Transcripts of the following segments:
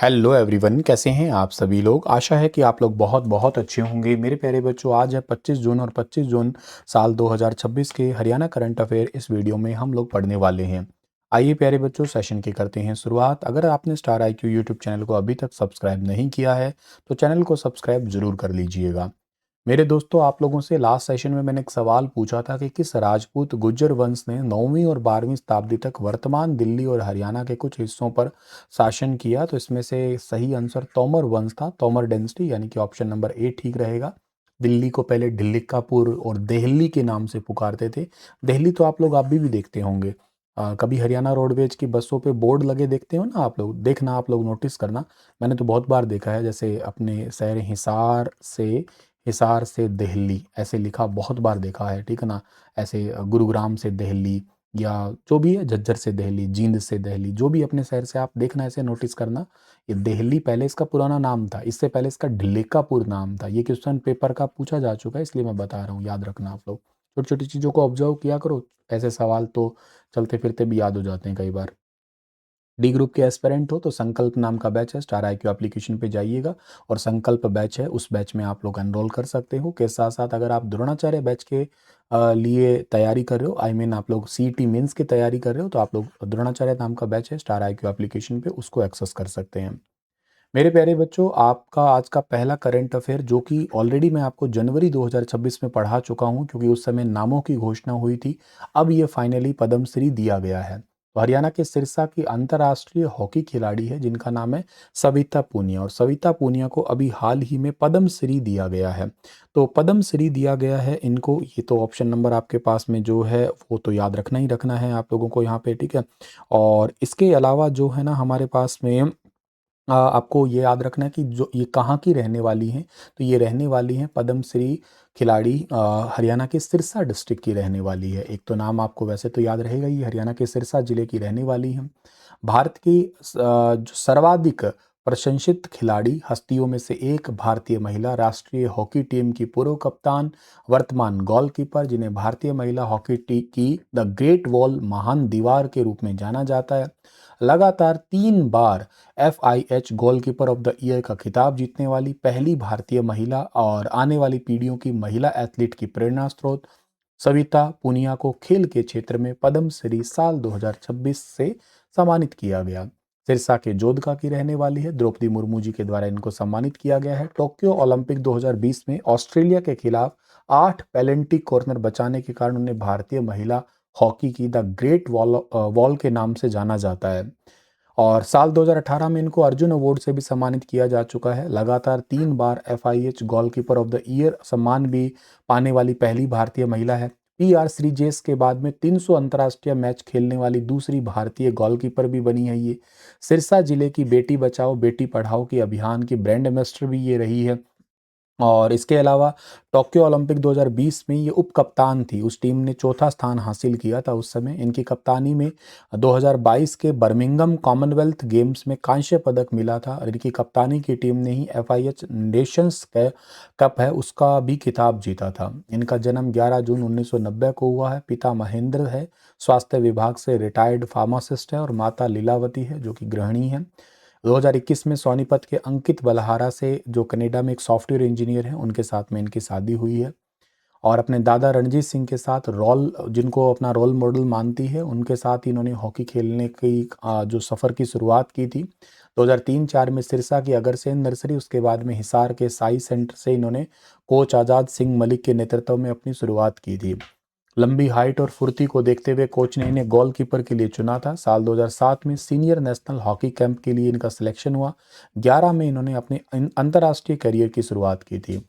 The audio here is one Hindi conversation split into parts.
हेलो एवरीवन, कैसे हैं आप सभी लोग। आशा है कि आप लोग बहुत बहुत अच्छे होंगे। मेरे प्यारे बच्चों, आज है 25 जून और 25 जून साल 2026 के हरियाणा करंट अफेयर इस वीडियो में हम लोग पढ़ने वाले हैं। आइए प्यारे बच्चों, सेशन की करते हैं शुरुआत। अगर आपने स्टार IQ यूट्यूब चैनल को अभी तक सब्सक्राइब नहीं किया है तो चैनल को सब्सक्राइब जरूर कर लीजिएगा। मेरे दोस्तों, आप लोगों से लास्ट सेशन में मैंने एक सवाल पूछा था कि किस राजपूत गुर्जर वंश ने 9वीं और 12वीं शताब्दी तक वर्तमान दिल्ली और हरियाणा के कुछ हिस्सों पर शासन किया। तो इसमें से सही आंसर तोमर वंश था, तोमर डेंसिटी, यानी कि ऑप्शन नंबर ए ठीक रहेगा। दिल्ली को पहले ढिल्लिकापुर और देहली के नाम से पुकारते थे। दिल्ली तो आप लोग अभी भी देखते होंगे। कभी हरियाणा रोडवेज की बसों पे बोर्ड लगे देखते हो ना, आप लोग देखना, आप लोग नोटिस करना। मैंने तो बहुत बार देखा है, जैसे अपने शहर हिसार से दिल्ली ऐसे लिखा बहुत बार देखा है, ठीक है ना। ऐसे गुरुग्राम से दिल्ली, या जो भी है, झज्जर से दिल्ली, जींद से दिल्ली, जो भी अपने शहर से आप देखना, ऐसे नोटिस करना। ये दिल्ली पहले इसका पुराना नाम था, इससे पहले इसका ढिल्लिकापुर नाम था। ये क्वेश्चन पेपर का पूछा जा चुका है, इसलिए मैं बता रहा हूँ, याद रखना आप लोग। छोटी छोटी चीज़ों को ऑब्जर्व किया करो, ऐसे सवाल तो चलते फिरते भी याद हो जाते हैं कई बार। डी ग्रुप के एस्पिरेंट हो तो संकल्प नाम का बैच है, स्टार IQ एप्लीकेशन पे जाइएगा और संकल्प बैच है, उस बैच में आप लोग एनरोल कर सकते हो। के साथ साथ अगर आप द्रोणाचार्य बैच के लिए तैयारी कर रहे हो, आई मीन आप लोग CET मेंस की तैयारी कर रहे हो, तो आप लोग द्रोणाचार्य नाम का बैच है स्टार IQ एप्लीकेशन पे, उसको एक्सेस कर सकते हैं। मेरे प्यारे बच्चों, आपका आज का पहला करंट अफेयर, जो कि ऑलरेडी मैं आपको जनवरी 2026 में पढ़ा चुका हूं, क्योंकि उस समय नामों की घोषणा हुई थी। अब ये फाइनली पद्मश्री दिया गया है। तो हरियाणा के सिरसा की अंतर्राष्ट्रीय हॉकी खिलाड़ी है जिनका नाम है सविता पूनिया, और सविता पूनिया को अभी हाल ही में पद्मश्री दिया गया है। तो पद्मश्री दिया गया है इनको। ये तो ऑप्शन नंबर आपके पास में जो है वो तो याद रखना ही रखना है आप लोगों को यहाँ पे, ठीक है। और इसके अलावा जो है ना, हमारे पास में आपको ये याद रखना है कि जो ये कहाँ की रहने वाली हैं। तो ये रहने वाली हैं पद्मश्री खिलाड़ी, हरियाणा के सिरसा डिस्ट्रिक्ट की रहने वाली है। एक तो नाम आपको वैसे तो याद रहेगा, ये हरियाणा के सिरसा जिले की रहने वाली हैं। भारत की जो सर्वाधिक प्रशंसित खिलाड़ी हस्तियों में से एक, भारतीय महिला राष्ट्रीय हॉकी टीम की पूर्व कप्तान, वर्तमान गोलकीपर, जिन्हें भारतीय महिला हॉकी टीम की द ग्रेट वॉल, महान दीवार के रूप में जाना जाता है। लगातार 3 बार FIH goalkeeper of the year का खिताब जीतने वाली पहली भारतीय महिला और आने वाली पीढ़ियों की महिला एथलीट की प्रेरणा स्रोत, सविता पुनिया को खेल के क्षेत्र में पद्मश्री साल 2026 से सम्मानित किया गया। सिरसा के जोधका की रहने वाली है, द्रौपदी मुर्मू जी के द्वारा इनको सम्मानित किया गया है। टोक्यो ओलंपिक 2020 में ऑस्ट्रेलिया के खिलाफ 8 पेनल्टी कॉर्नर बचाने के कारण उन्हें भारतीय महिला हॉकी की द ग्रेट वॉल के नाम से जाना जाता है। और साल 2018 में इनको अर्जुन अवार्ड से भी सम्मानित किया जा चुका है। लगातार 3 बार FIH goalkeeper of the year सम्मान भी पाने वाली पहली भारतीय महिला है। PR श्रीजेश के बाद में 300 अंतर्राष्ट्रीय मैच खेलने वाली दूसरी भारतीय गोलकीपर भी बनी है ये। सिरसा जिले की बेटी बचाओ बेटी पढ़ाओ की अभियान की ब्रांड एम्बेसडर भी ये रही है। और इसके अलावा टोक्यो ओलंपिक 2020 में ये उप कप्तान थी, उस टीम ने चौथा स्थान हासिल किया था उस समय। इनकी कप्तानी में 2022 के बर्मिंघम कॉमनवेल्थ गेम्स में कांस्य पदक मिला था, और इनकी कप्तानी की टीम ने ही FIH नेशंस कप है उसका भी खिताब जीता था। इनका जन्म 11 जून 1990 को हुआ है। पिता महेंद्र है, स्वास्थ्य विभाग से रिटायर्ड फार्मासिस्ट है, और माता लीलावती है जो कि गृहिणी है। 2021 में सोनीपत के अंकित बलहारा से, जो कनाडा में एक सॉफ्टवेयर इंजीनियर हैं, उनके साथ में इनकी शादी हुई है। और अपने दादा रणजीत सिंह के साथ, जिनको अपना रोल मॉडल मानती है, उनके साथ इन्होंने हॉकी खेलने की जो सफ़र की शुरुआत की थी। 2003-4 में सिरसा की अगरसेन नर्सरी, उसके बाद में हिसार के साई सेंटर से इन्होंने कोच आज़ाद सिंह मलिक के नेतृत्व में अपनी शुरुआत की थी। लंबी हाइट और फुर्ती को देखते हुए कोच ने इन्हें गोलकीपर के लिए चुना था। साल 2007 में सीनियर नेशनल हॉकी कैंप के लिए इनका सिलेक्शन हुआ। 11 में इन्होंने अपने अंतर्राष्ट्रीय करियर की शुरुआत की थी।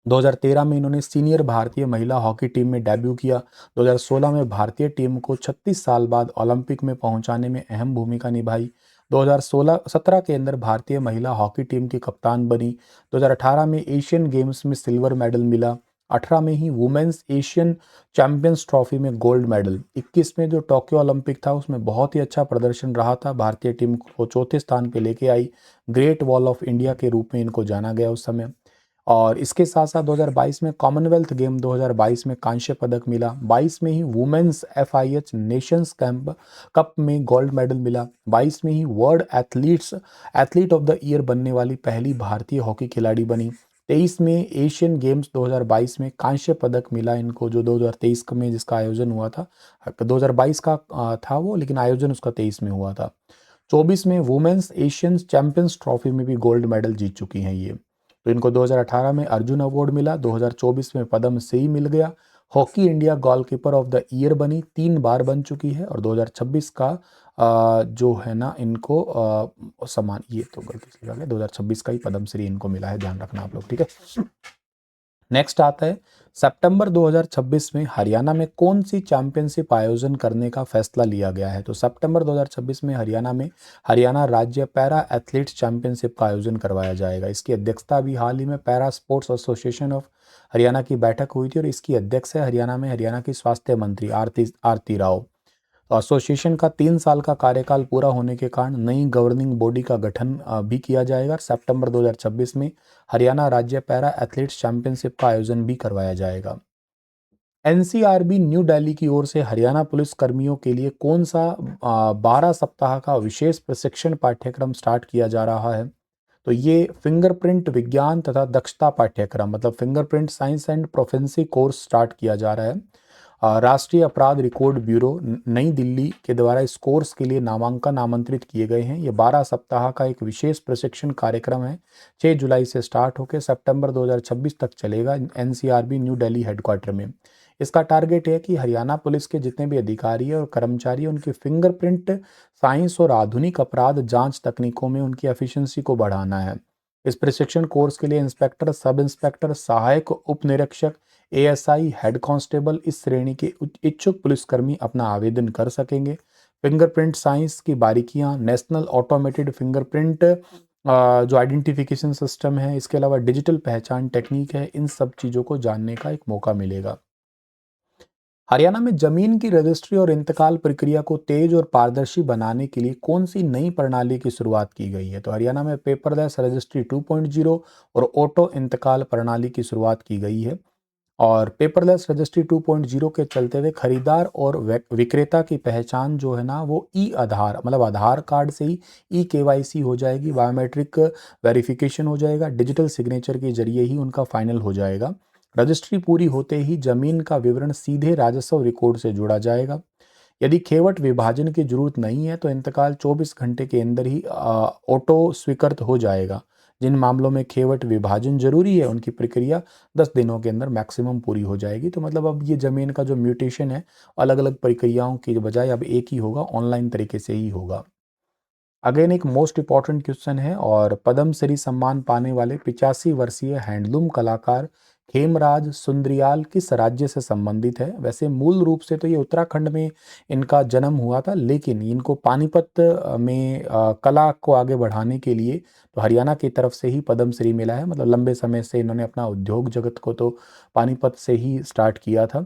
2013 में इन्होंने सीनियर भारतीय महिला हॉकी टीम में डेब्यू किया। 2016 में भारतीय टीम को 36 साल बाद ओलंपिक में पहुंचाने में अहम भूमिका निभाई। 2016-17 के अंदर भारतीय महिला हॉकी टीम की कप्तान बनी। 2018 में एशियन गेम्स में सिल्वर मेडल मिला। 18 में ही वुमेन्स एशियन चैंपियंस ट्रॉफी में गोल्ड मेडल। 21 में जो टोक्यो ओलंपिक था उसमें बहुत ही अच्छा प्रदर्शन रहा था, भारतीय टीम को चौथे स्थान पे लेके आई। ग्रेट वॉल ऑफ इंडिया के रूप में इनको जाना गया उस समय। और इसके साथ-साथ 2022 में कॉमनवेल्थ गेम 2022 में कांस्य पदक मिला। 22 में ही वुमेन्स एफआईएच नेशंस कप में गोल्ड मेडल मिला। 22 में ही world athlete of the year बनने वाली पहली भारतीय हॉकी खिलाड़ी बनी। 23 में एशियन गेम्स 2022 में कांस्य पदक मिला इनको, जो 2023 में जिसका आयोजन हुआ था। 2022 का था वो, लेकिन आयोजन उसका 23 में हुआ था। 24 में वुमेन्स एशियन चैंपियंस ट्रॉफी में भी गोल्ड मेडल जीत चुकी हैं ये। तो इनको 2018 में अर्जुन अवार्ड मिला, 2024 में पद्म श्री मिल गया। Hockey India goalkeeper of the year बनी, 3 बार बन चुकी है। और 2026 का जो है ना इनको सम्मान, ये तो गलती से लिखा गया, 2026 का ही पद्म श्री इनको मिला है, ध्यान रखना आप लोग, ठीक है। नेक्स्ट आता है सितंबर 2026 में हरियाणा में कौन सी चैंपियनशिप आयोजन करने का फैसला लिया गया है। तो सितंबर 2026 में हरियाणा राज्य पैरा एथलीट्स चैंपियनशिप का आयोजन करवाया जाएगा। इसकी अध्यक्षता अभी हाल ही में para sports association of Haryana की बैठक हुई थी, और इसकी अध्यक्ष है हरियाणा की स्वास्थ्य मंत्री आरती राव। एसोसिएशन का 3 साल का कार्यकाल पूरा होने के कारण नई गवर्निंग बॉडी का गठन भी किया जाएगा। सितंबर 2026 में हरियाणा राज्य पैरा एथलीट्स चैंपियनशिप का आयोजन भी करवाया जाएगा। एनसीआरबी न्यू दिल्ली की ओर से हरियाणा पुलिस कर्मियों के लिए कौन सा 12 सप्ताह का विशेष प्रशिक्षण पाठ्यक्रम स्टार्ट किया जा रहा है। तो ये फिंगरप्रिंट विज्ञान तथा दक्षता पाठ्यक्रम, मतलब fingerprint science and proficiency course start किया जा रहा है। राष्ट्रीय अपराध रिकॉर्ड ब्यूरो नई दिल्ली के द्वारा इस कोर्स के लिए नामांकन आमंत्रित किए गए हैं। ये 12 सप्ताह का एक विशेष प्रशिक्षण कार्यक्रम है। 6 जुलाई से स्टार्ट होकर सितंबर 2026 तक चलेगा एनसीआरबी न्यू दिल्ली हेडक्वार्टर में। इसका टारगेट है कि हरियाणा पुलिस के जितने भी अधिकारी और कर्मचारी हैं, उनकी फिंगरप्रिंट साइंस और आधुनिक अपराध जांच तकनीकों में उनकी एफिशिएंसी को बढ़ाना है। इस प्रशिक्षण कोर्स के लिए इंस्पेक्टर, सब इंस्पेक्टर, सहायक उप निरीक्षक, एएसआई, हेड कांस्टेबल इस श्रेणी के इच्छुक पुलिसकर्मी अपना आवेदन कर सकेंगे। फिंगरप्रिंट साइंस की बारीकियां, नेशनल ऑटोमेटेड फिंगरप्रिंट जो आइडेंटिफिकेशन सिस्टम है, इसके अलावा डिजिटल पहचान टेक्निक है, इन सब चीज़ों को जानने का एक मौका मिलेगा। हरियाणा में जमीन की रजिस्ट्री और इंतकाल प्रक्रिया को तेज और पारदर्शी बनाने के लिए कौन सी नई प्रणाली की शुरुआत की गई है। तो हरियाणा में पेपरलेस रजिस्ट्री 2.0 और ऑटो इंतकाल प्रणाली की शुरुआत की गई है। और पेपरलेस रजिस्ट्री 2.0 के चलते हुए खरीदार और विक्रेता की पहचान जो है ना, वो ई आधार, मतलब आधार कार्ड से ही ई केवाईसी हो जाएगी, बायोमेट्रिक वेरिफिकेशन हो जाएगा, डिजिटल सिग्नेचर के जरिए ही उनका फाइनल हो जाएगा। रजिस्ट्री पूरी होते ही जमीन का विवरण सीधे राजस्व रिकॉर्ड से जोड़ा जाएगा। यदि खेवट विभाजन की जरूरत नहीं है तो इंतकाल 24 घंटे के अंदर ही ऑटो स्वीकृत हो जाएगा। जिन मामलों में खेवट विभाजन जरूरी है, उनकी प्रक्रिया 10 दिनों के अंदर मैक्सिमम पूरी हो जाएगी। तो मतलब अब ये जमीन का जो म्यूटेशन है, अलग अलग प्रक्रियाओं की बजाय अब एक ही होगा, ऑनलाइन तरीके से ही होगा। अगेन एक मोस्ट इंपॉर्टेंट क्वेश्चन है, और पद्म श्री सम्मान पाने वाले 85 वर्षीय हैंडलूम कलाकार खेमराज सुंदरियाल किस राज्य से संबंधित है। वैसे मूल रूप से तो ये उत्तराखंड में इनका जन्म हुआ था, लेकिन इनको पानीपत में कला को आगे बढ़ाने के लिए तो हरियाणा की तरफ से ही पद्म श्री मिला है। मतलब लंबे समय से इन्होंने अपना उद्योग जगत को तो पानीपत से ही स्टार्ट किया था।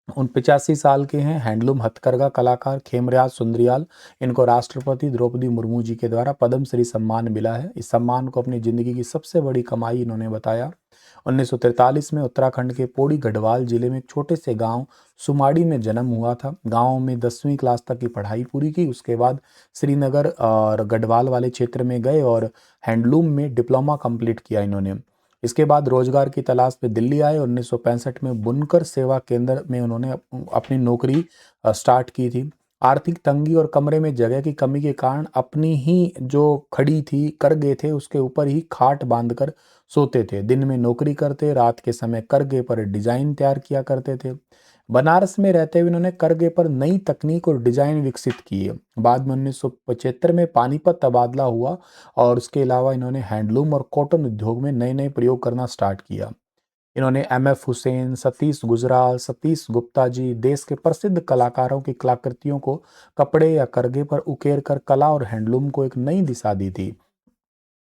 85 साल के हैं, हैंडलूम हथकरघा कलाकार खेमराज सुंदरियाल। इनको राष्ट्रपति द्रौपदी मुर्मू जी के द्वारा पद्म श्री सम्मान मिला है। इस सम्मान को अपनी जिंदगी की सबसे बड़ी कमाई इन्होंने बताया। 1943 में उत्तराखंड के पौड़ी गढ़वाल जिले में एक छोटे से गांव सुमाड़ी में जन्म हुआ था। गांव में 10वीं क्लास तक की पढ़ाई पूरी की। उसके बाद श्रीनगर और गढ़वाल वाले क्षेत्र में गए और हैंडलूम में डिप्लोमा कंप्लीट किया इन्होंने। इसके बाद रोजगार की तलाश में दिल्ली आए। 1965 में बुनकर सेवा केंद्र में उन्होंने अपनी नौकरी स्टार्ट की थी। आर्थिक तंगी और कमरे में जगह की कमी के कारण अपनी ही जो खड़ी थी करगे थे, उसके ऊपर ही खाट बांधकर सोते थे। दिन में नौकरी करते, रात के समय करगे पर डिजाइन तैयार किया करते थे। बनारस में रहते हुए इन्होंने करगे पर नई तकनीक और डिजाइन विकसित किए। बाद में 1975 में पानीपत तबादला हुआ, और उसके अलावा इन्होंने हैंडलूम और कॉटन उद्योग में नए नए प्रयोग करना स्टार्ट किया। इन्होंने एम.एफ. हुसैन, सतीश गुजराल, सतीश गुप्ता जी, देश के प्रसिद्ध कलाकारों की कलाकृतियों को कपड़े या करगे पर उकेर कर कला और हैंडलूम को एक नई दिशा दी थी।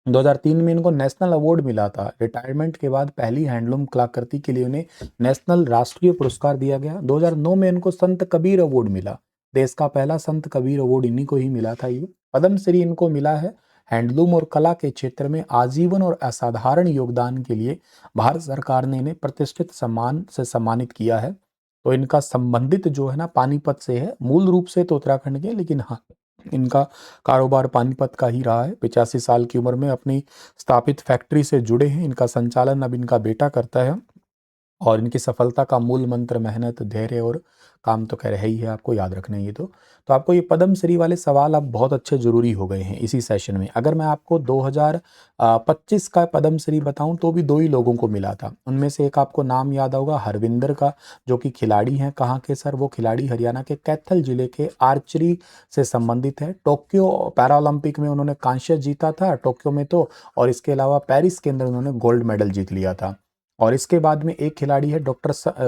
2003 में इनको नेशनल अवार्ड मिला था। रिटायरमेंट के बाद पहली हैंडलूम कलाकृति के लिए उन्हें नेशनल राष्ट्रीय पुरस्कार दिया गया। 2009 में इनको संत कबीर अवार्ड मिला। देश का पहला संत कबीर अवार्ड इन्हीं को ही मिला था। ये पद्म श्री इनको मिला है हैंडलूम और कला के क्षेत्र में आजीवन और असाधारण योगदान के लिए भारत सरकार ने इन्हें प्रतिष्ठित सम्मान से सम्मानित किया है। तो इनका संबंधित जो है ना पानीपत से है, मूल रूप से तो उत्तराखंड के, लेकिन हाँ, इनका कारोबार पानीपत का ही रहा है। 85 साल की उम्र में अपनी स्थापित फैक्ट्री से जुड़े हैं। इनका संचालन अब इनका बेटा करता है और इनकी सफलता का मूल मंत्र मेहनत, धैर्य और काम तो खैर है ही है, आपको याद रखना है ये तो आपको ये पद्मश्री वाले सवाल अब बहुत अच्छे ज़रूरी हो गए हैं इसी सेशन में। अगर मैं आपको 2025 का पद्मश्री बताऊं तो भी 2 ही लोगों को मिला था। उनमें से एक आपको नाम याद होगा हरविंदर का, जो कि खिलाड़ी हैं। कहाँ के सर? वो खिलाड़ी हरियाणा के कैथल जिले के आर्चरी से संबंधित है। टोक्यो पैरालंपिक में उन्होंने कांस्य जीता था टोक्यो में तो, और इसके अलावा पेरिस के अंदर उन्होंने गोल्ड मेडल जीत लिया था। और इसके बाद में एक खिलाड़ी है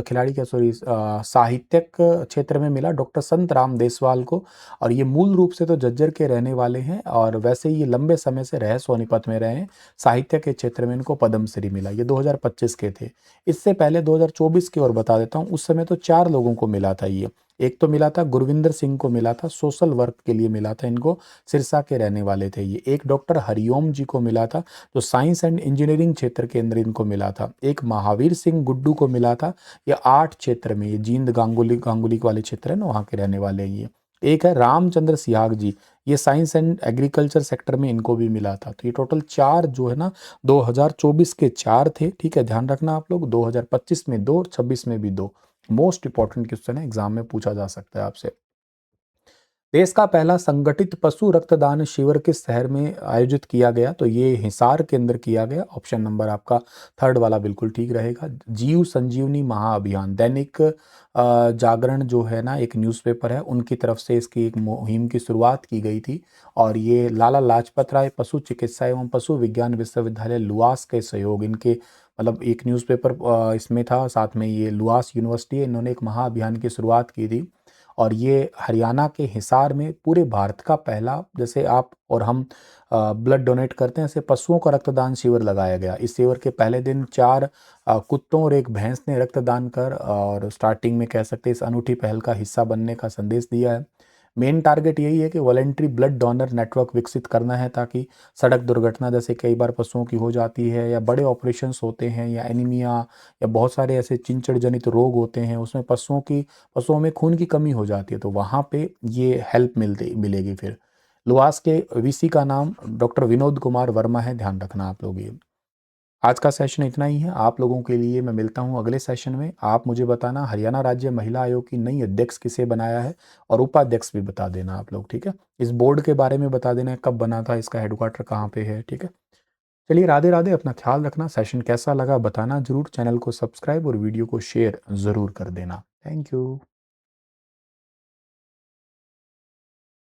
खिलाड़ी क्या सॉरी साहित्यक क्षेत्र में मिला डॉक्टर संत राम देसवाल को। और ये मूल रूप से तो झज्जर के रहने वाले हैं और वैसे ये लंबे समय से रहे सोनीपत में रहे हैं। साहित्य के क्षेत्र में इनको पद्मश्री मिला। ये 2025 के थे। इससे पहले 2024 की ओर बता देता हूँ, उस समय तो 4 लोगों को मिला था ये। एक तो मिला था गुरविंदर सिंह को मिला था, सोशल वर्क के लिए मिला था इनको, सिरसा के रहने वाले थे ये। एक डॉक्टर हरिओम जी को मिला था, जो साइंस एंड इंजीनियरिंग क्षेत्र के अंदर इनको मिला था। एक महावीर सिंह गुड्डू को मिला था, ये आर्ट क्षेत्र में, ये जींद गांगुली गांगुली वाले क्षेत्र है ना, वहाँ के रहने वाले हैं ये। एक है रामचंद्र सिहाग जी, ये साइंस एंड एग्रीकल्चर सेक्टर में इनको भी मिला था। तो ये टोटल 4 जो है ना, 2024 के 4 थे। ठीक है, ध्यान रखना आप लोग। 2025 में 2, 26 में भी 2। मोस्ट इंपॉर्टेंट क्वेश्चन है, एग्जाम में पूछा जा सकता है आपसे। देश का पहला संगठित पशु रक्तदान शिविर किस शहर में आयोजित किया गया? तो ये हिसार के अंदर किया गया। ऑप्शन नंबर आपका थर्ड वाला बिल्कुल ठीक रहेगा। जीव संजीवनी महाअभियान, दैनिक जागरण जो है ना, एक न्यूज़पेपर है, उनकी तरफ से इसकी एक मुहिम की शुरुआत की गई थी। और ये लाला लाजपत राय पशु चिकित्सा एवं पशु विज्ञान विश्वविद्यालय लुआस के सहयोग, इनके मतलब एक न्यूज़पेपर इसमें था, साथ में ये लुआस यूनिवर्सिटी है, इन्होंने एक महाअभियान की शुरुआत की थी। और ये हरियाणा के हिसार में पूरे भारत का पहला, जैसे आप और हम ब्लड डोनेट करते हैं, ऐसे पशुओं का रक्तदान शिविर लगाया गया। इस शिविर के पहले दिन 4 कुत्तों और एक भैंस ने रक्तदान कर और स्टार्टिंग में कह सकते हैं इस अनूठी पहल का हिस्सा बनने का संदेश दिया है। मेन टारगेट यही है कि वॉलेंट्री ब्लड डोनर नेटवर्क विकसित करना है, ताकि सड़क दुर्घटना जैसे कई बार पशुओं की हो जाती है, या बड़े ऑपरेशंस होते हैं, या एनीमिया, या बहुत सारे ऐसे चिंचड़ जनित रोग होते हैं, उसमें पशुओं में खून की कमी हो जाती है, तो वहाँ पे ये हेल्प मिलेगी फिर। लुआस के वीसी का नाम डॉक्टर विनोद कुमार वर्मा है, ध्यान रखना आप लोग ये। आज का सेशन इतना ही है आप लोगों के लिए। मैं मिलता हूं अगले सेशन में। आप मुझे बताना हरियाणा राज्य महिला आयोग की नई अध्यक्ष किसे बनाया है, और उपाध्यक्ष भी बता देना आप लोग, ठीक है। इस बोर्ड के बारे में बता देना, कब बना था, इसका हेडक्वार्टर कहाँ पे है, ठीक है। चलिए, राधे राधे, अपना ख्याल रखना। सेशन कैसा लगा बताना जरूर। चैनल को सब्सक्राइब और वीडियो को शेयर ज़रूर कर देना। Thank you.